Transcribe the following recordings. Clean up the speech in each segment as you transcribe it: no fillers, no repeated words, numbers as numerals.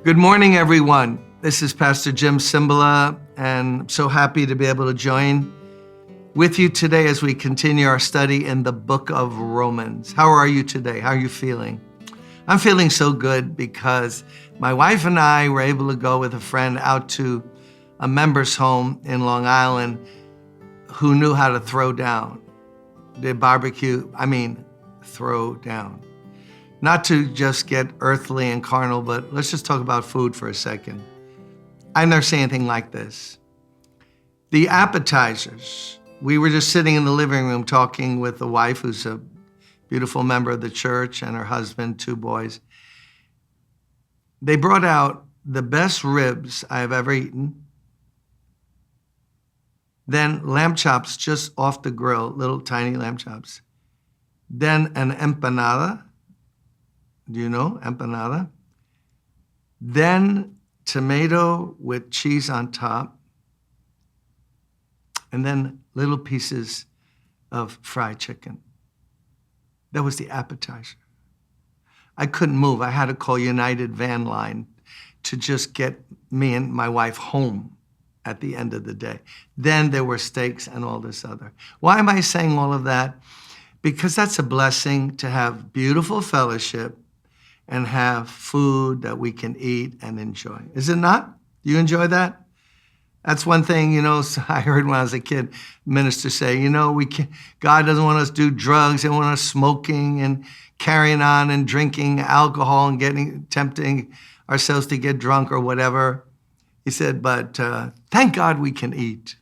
Good morning, everyone. This is Pastor Jim Cymbala, and I'm so happy to be able to join with you today as we continue our study in the book of Romans. How are you today? How are you feeling? I'm feeling so good because my wife and I were able to go with a friend out to a member's home in Long Island who knew how to throw down. Did barbecue, throw down. Not to just get earthly and carnal, but let's just talk about food for a second. I've never seen anything like this. The appetizers. We were just sitting in the living room talking with the wife, who's a beautiful member of the church, and her husband, 2 boys. They brought out the best ribs I have ever eaten. Then lamb chops just off the grill, little tiny lamb chops. Then an empanada. Do you know empanada? Then tomato with cheese on top. And then little pieces of fried chicken. That was the appetizer. I couldn't move. I had to call United Van Line to just get me and my wife home at the end of the day. Then there were steaks and all this other. Why am I saying all of that? Because that's a blessing to have beautiful fellowship and have food that we can eat and enjoy. Is it not? Do you enjoy that? That's one thing, I heard when I was a kid, ministers say, God doesn't want us to do drugs. He doesn't want us smoking and carrying on and drinking alcohol and tempting ourselves to get drunk or whatever. He said, but thank God we can eat.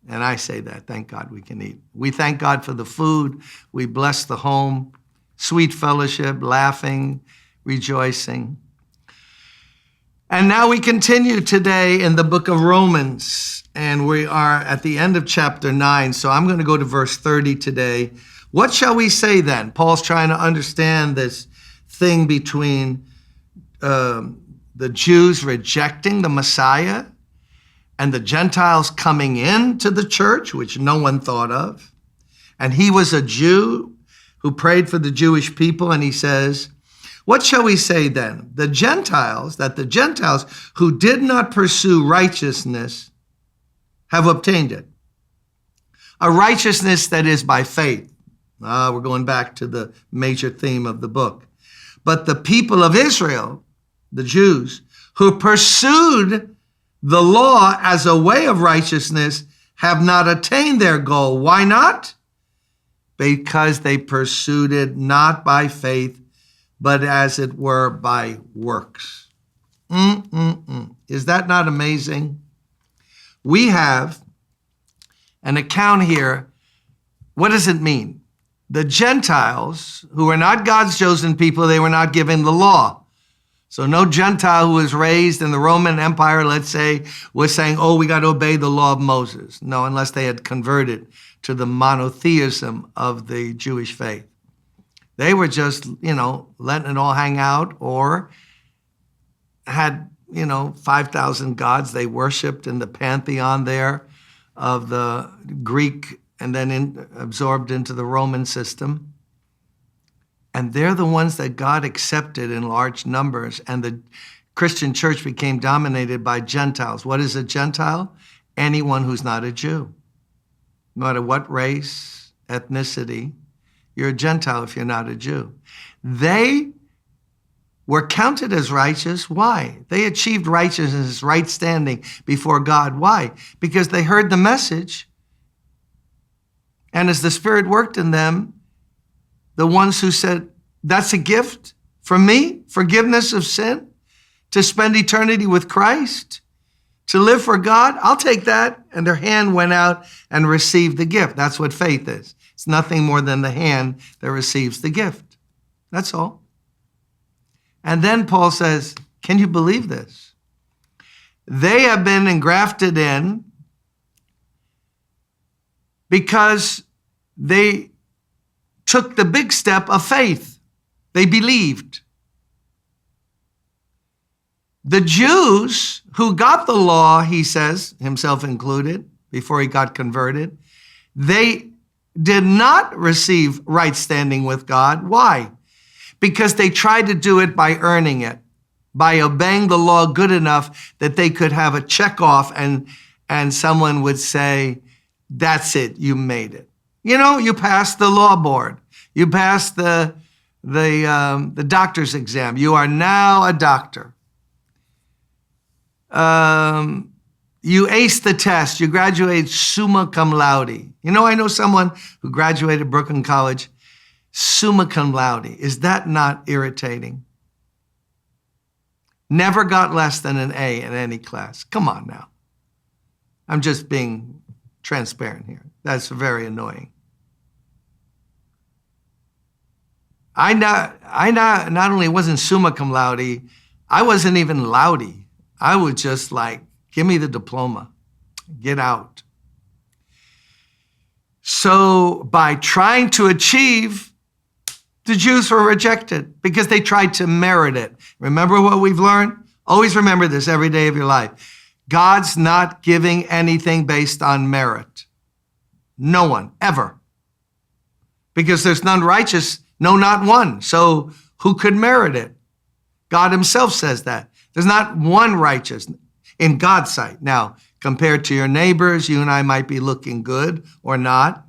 And I say that, thank God we can eat. We thank God for the food. We bless the home, sweet fellowship, laughing, rejoicing. And now we continue today in the book of Romans, and we are at the end of chapter 9. So I'm going to go to verse 30 today. What shall we say then? Paul's trying to understand this thing between the Jews rejecting the Messiah and the Gentiles coming into the church, which no one thought of. And he was a Jew who prayed for the Jewish people, and he says, what shall we say then? The Gentiles who did not pursue righteousness have obtained it. A righteousness that is by faith. We're going back to the major theme of the book. But the people of Israel, the Jews, who pursued the law as a way of righteousness have not attained their goal. Why not? Because they pursued it not by faith, but as it were by works. Is that not amazing? We have an account here. What does it mean? The Gentiles, who were not God's chosen people, they were not given the law. So no Gentile who was raised in the Roman Empire, let's say, was saying, we got to obey the law of Moses. No, unless they had converted to the monotheism of the Jewish faith. They were just, letting it all hang out, or had, 5,000 gods they worshiped in the pantheon there of the Greek and then absorbed into the Roman system. And they're the ones that God accepted in large numbers, and the Christian church became dominated by Gentiles. What is a Gentile? Anyone who's not a Jew. No matter what race, ethnicity, you're a Gentile if you're not a Jew. They were counted as righteous. Why? They achieved righteousness, right standing before God. Why? Because they heard the message. And as the Spirit worked in them, the ones who said, that's a gift from me, forgiveness of sin, to spend eternity with Christ, to live for God, I'll take that. And their hand went out and received the gift. That's what faith is. It's nothing more than the hand that receives the gift. That's all. And then Paul says, can you believe this? They have been engrafted in because they took the big step of faith. They believed. The Jews who got the law, he says, himself included, before he got converted, they did not receive right standing with God. Why? Because they tried to do it by earning it, by obeying the law good enough that they could have a check off and someone would say, that's it, you made it. You know, you passed the law board. You passed the doctor's exam. You are now a doctor. You aced the test. You graduated summa cum laude. You know, I know someone who graduated Brooklyn College, summa cum laude. Is that not irritating? Never got less than an A in any class. Come on now. I'm just being transparent here. That's very annoying. I not only wasn't summa cum laude, I wasn't even laude. I was just like, give me the diploma, get out. So by trying to achieve, the Jews were rejected because they tried to merit it. Remember what we've learned? Always remember this every day of your life. God's not giving anything based on merit. No one, ever. Because there's none righteous, no, not one. So who could merit it? God himself says that. There's not one righteous in God's sight. Now, compared to your neighbors, you and I might be looking good or not.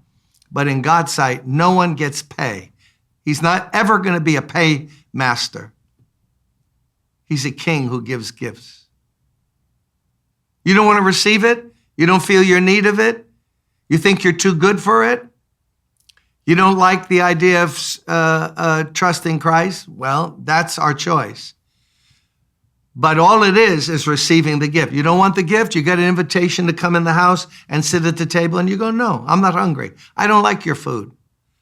But in God's sight, no one gets pay. He's not ever going to be a pay master. He's a king who gives gifts. You don't want to receive it? You don't feel your need of it? You think you're too good for it? You don't like the idea of trusting Christ? Well, that's our choice. But all it is receiving the gift. You don't want the gift? You get an invitation to come in the house and sit at the table, and you go, no, I'm not hungry. I don't like your food.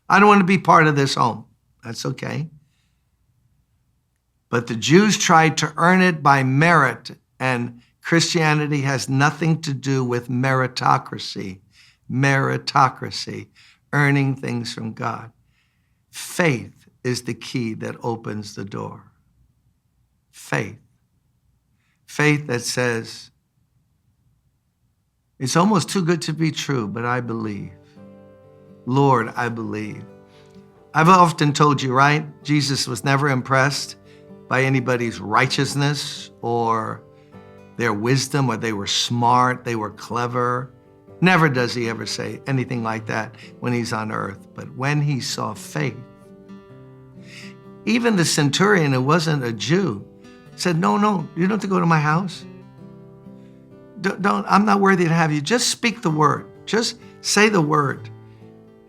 I don't want to be part of this home. That's okay. But the Jews tried to earn it by merit, and Christianity has nothing to do with meritocracy. Meritocracy, earning things from God. Faith is the key that opens the door. Faith. Faith that says, it's almost too good to be true, but I believe. Lord, I believe. I've often told you, right? Jesus was never impressed by anybody's righteousness or their wisdom, or they were smart, they were clever. Never does he ever say anything like that when he's on earth. But when he saw faith, even the centurion who wasn't a Jew said, no, you don't have to go to my house. Don't, I'm not worthy to have you. Just speak the word. Just say the word,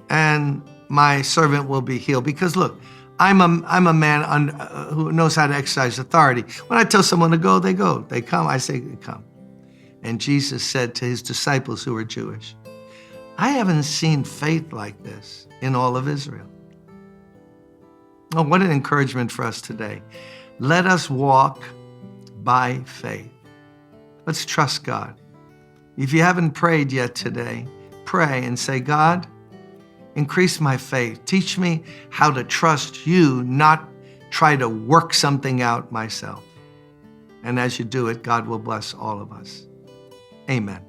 and my servant will be healed. Because look, I'm a man who knows how to exercise authority. When I tell someone to go, they go. They come, I say they come. And Jesus said to his disciples who were Jewish, I haven't seen faith like this in all of Israel. Oh, what an encouragement for us today. Let us walk by faith. Let's trust God. If you haven't prayed yet today, pray and say, God, increase my faith. Teach me how to trust you, not try to work something out myself. And as you do it, God will bless all of us. Amen.